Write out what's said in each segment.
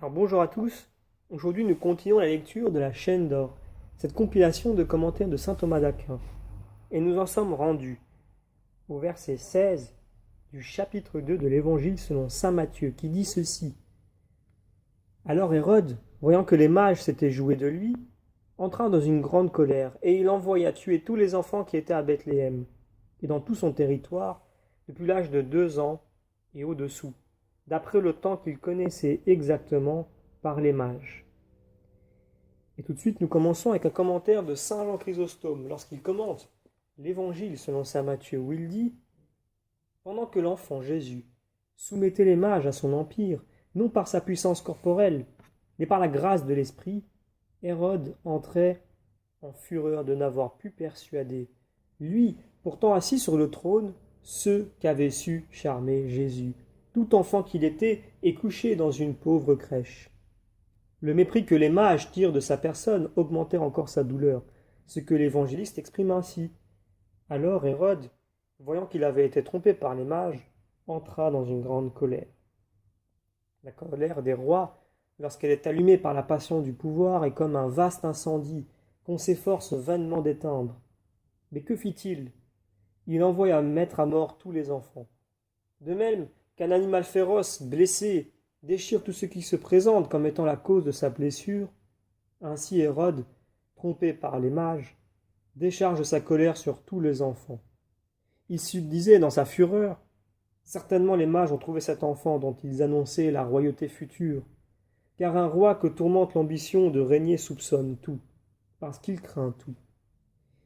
Alors bonjour à tous, aujourd'hui nous continuons la lecture de la Chaîne d'Or, cette compilation de commentaires de saint Thomas d'Aquin. Et nous en sommes rendus au verset 16 du chapitre 2 de l'Évangile selon saint Matthieu, qui dit ceci. Alors Hérode, voyant que les mages s'étaient joués de lui, entra dans une grande colère, et il envoya tuer tous les enfants qui étaient à Bethléem, et dans tout son territoire, depuis l'âge de 2 ans et au-dessous, d'après le temps qu'il connaissait exactement par les mages. Et tout de suite, nous commençons avec un commentaire de saint Jean Chrysostome, lorsqu'il commente l'Évangile selon saint Matthieu, où il dit « Pendant que l'enfant Jésus soumettait les mages à son empire, non par sa puissance corporelle, mais par la grâce de l'Esprit, Hérode entrait en fureur de n'avoir pu persuader, lui, pourtant assis sur le trône, ceux qu'avait su charmer Jésus, tout enfant qu'il était et couché dans une pauvre crèche. Le mépris que les mages tirent de sa personne augmentait encore sa douleur, ce que l'évangéliste exprime ainsi. Alors Hérode, voyant qu'il avait été trompé par les mages, entra dans une grande colère. La colère des rois, lorsqu'elle est allumée par la passion du pouvoir, est comme un vaste incendie qu'on s'efforce vainement d'éteindre. Mais que fit-il? Il envoya mettre à mort tous les enfants. De même qu'un animal féroce, blessé, déchire tout ce qui se présente comme étant la cause de sa blessure, ainsi Hérode, trompé par les mages, décharge sa colère sur tous les enfants. Il se disait dans sa fureur, certainement les mages ont trouvé cet enfant dont ils annonçaient la royauté future, car un roi que tourmente l'ambition de régner soupçonne tout, parce qu'il craint tout.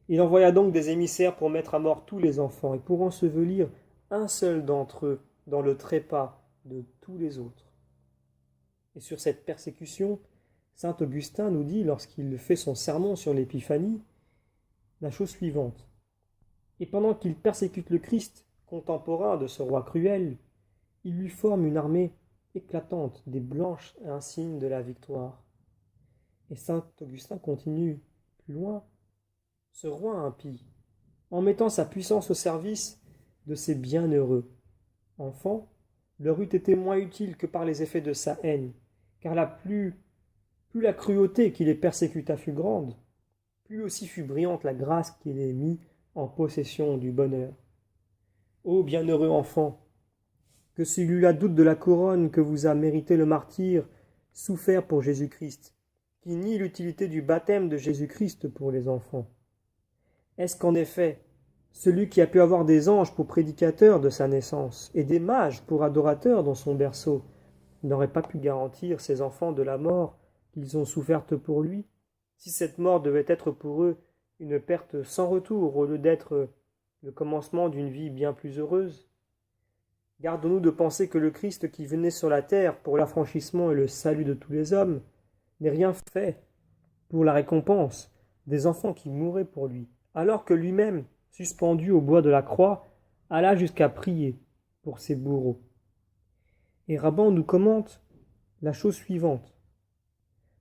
Il envoya donc des émissaires pour mettre à mort tous les enfants et pour ensevelir un seul d'entre eux dans le trépas de tous les autres. Et sur cette persécution, saint Augustin nous dit, lorsqu'il fait son sermon sur l'Épiphanie, la chose suivante. Et pendant qu'il persécute le Christ, contemporain de ce roi cruel, il lui forme une armée éclatante, des blanches insignes de la victoire. Et saint Augustin continue plus loin. Ce roi impie, en mettant sa puissance au service de ses bienheureux enfants, leur eût été moins utile que par les effets de sa haine, car plus la cruauté qui les persécuta fut grande, plus aussi fut brillante la grâce qui les mit en possession du bonheur. Ô bienheureux enfants, que celui-là doute de la couronne que vous a mérité le martyr, souffert pour Jésus-Christ, qui nie l'utilité du baptême de Jésus-Christ pour les enfants. Est-ce qu'en effet, celui qui a pu avoir des anges pour prédicateurs de sa naissance et des mages pour adorateurs dans son berceau n'aurait pas pu garantir ses enfants de la mort qu'ils ont soufferte pour lui, si cette mort devait être pour eux une perte sans retour au lieu d'être le commencement d'une vie bien plus heureuse? Gardons-nous de penser que le Christ qui venait sur la terre pour l'affranchissement et le salut de tous les hommes n'ait rien fait pour la récompense des enfants qui mouraient pour lui, alors que lui-même, suspendu au bois de la croix, alla jusqu'à prier pour ses bourreaux. Et Raban nous commente la chose suivante.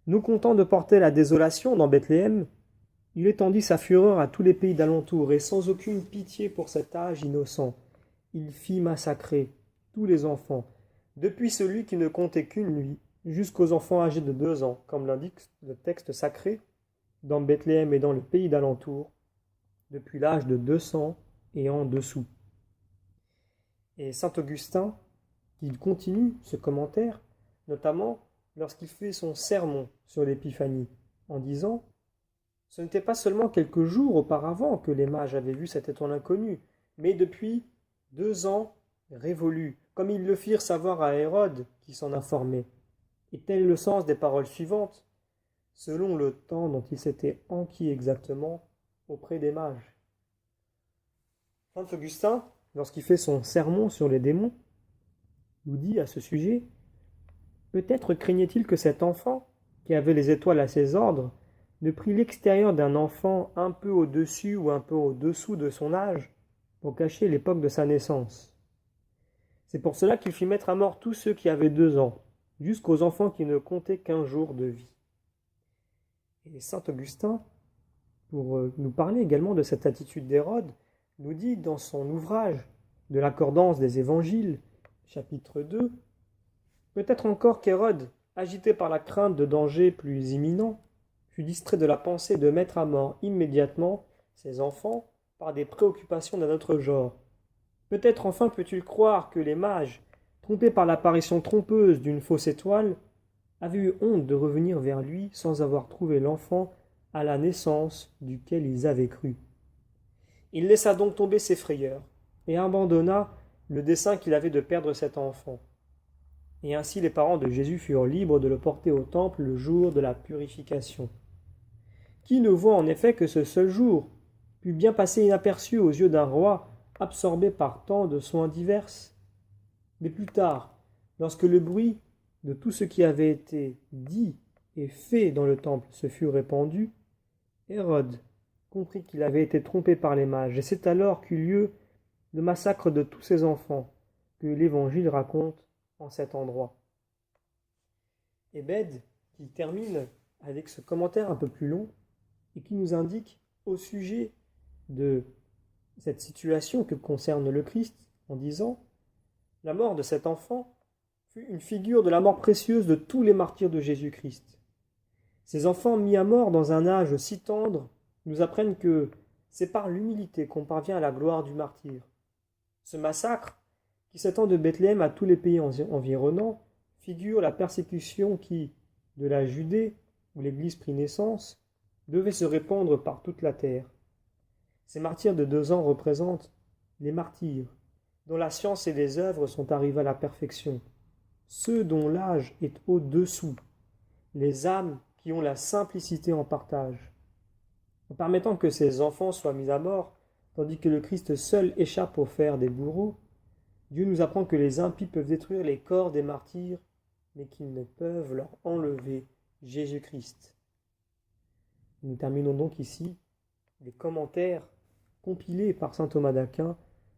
Nous content de porter la désolation dans Bethléem, il étendit sa fureur à tous les pays d'alentour, et sans aucune pitié pour cet âge innocent, il fit massacrer tous les enfants, depuis celui qui ne comptait qu'une nuit, jusqu'aux enfants âgés de 2 ans, comme l'indique le texte sacré, dans Bethléem et dans le pays d'alentour, depuis l'âge de 200 et en dessous. Et saint Augustin, qui continue ce commentaire, notamment lorsqu'il fait son sermon sur l'Épiphanie, en disant « Ce n'était pas seulement quelques jours auparavant que les mages avaient vu cette étoile inconnue, mais depuis 2 ans révolus, comme ils le firent savoir à Hérode, qui s'en informait. Et tel est le sens des paroles suivantes, selon le temps dont il s'était enquis exactement auprès des mages. » Saint Augustin, lorsqu'il fait son sermon sur les démons, nous dit à ce sujet « Peut-être craignait-il que cet enfant, qui avait les étoiles à ses ordres, ne prît l'extérieur d'un enfant un peu au-dessus ou un peu au-dessous de son âge, pour cacher l'époque de sa naissance. C'est pour cela qu'il fit mettre à mort tous ceux qui avaient 2 ans, jusqu'aux enfants qui ne comptaient qu'1 jour de vie. » Et saint Augustin, pour nous parler également de cette attitude d'Hérode, nous dit dans son ouvrage de l'accordance des évangiles, chapitre 2, peut-être encore qu'Hérode agité par la crainte de dangers plus imminents, fut distrait de la pensée de mettre à mort immédiatement ses enfants par des préoccupations d'un autre genre. Peut-être enfin peut-il croire que les mages, trompés par l'apparition trompeuse d'une fausse étoile, avaient eu honte de revenir vers lui sans avoir trouvé l'enfant à la naissance duquel ils avaient cru. Il laissa donc tomber ses frayeurs, et abandonna le dessein qu'il avait de perdre cet enfant. Et ainsi les parents de Jésus furent libres de le porter au temple le jour de la purification. Qui ne voit en effet que ce seul jour put bien passer inaperçu aux yeux d'un roi absorbé par tant de soins divers? Mais plus tard, lorsque le bruit de tout ce qui avait été dit et fait dans le temple se fut répandu, Hérode comprit qu'il avait été trompé par les mages, et c'est alors qu'eut lieu le massacre de tous ces enfants que l'Évangile raconte en cet endroit. Et Bède, qui termine avec ce commentaire un peu plus long, et qui nous indique au sujet de cette situation que concerne le Christ, en disant « La mort de cet enfant fut une figure de la mort précieuse de tous les martyrs de Jésus-Christ. Ces enfants mis à mort dans un âge si tendre nous apprennent que c'est par l'humilité qu'on parvient à la gloire du martyr. Ce massacre, qui s'étend de Bethléem à tous les pays environnants, figure la persécution qui, de la Judée, où l'Église prit naissance, devait se répandre par toute la terre. Ces martyrs de 2 ans représentent les martyrs, dont la science et les œuvres sont arrivées à la perfection, ceux dont l'âge est au-dessous, les âmes qui ont la simplicité en partage. En permettant que ces enfants soient mis à mort, tandis que le Christ seul échappe au fer des bourreaux, Dieu nous apprend que les impies peuvent détruire les corps des martyrs, mais qu'ils ne peuvent leur enlever Jésus-Christ. Nous terminons donc ici les commentaires compilés par saint Thomas d'Aquin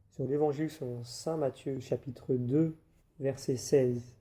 sur l'Évangile selon saint Matthieu, chapitre 2, verset 16.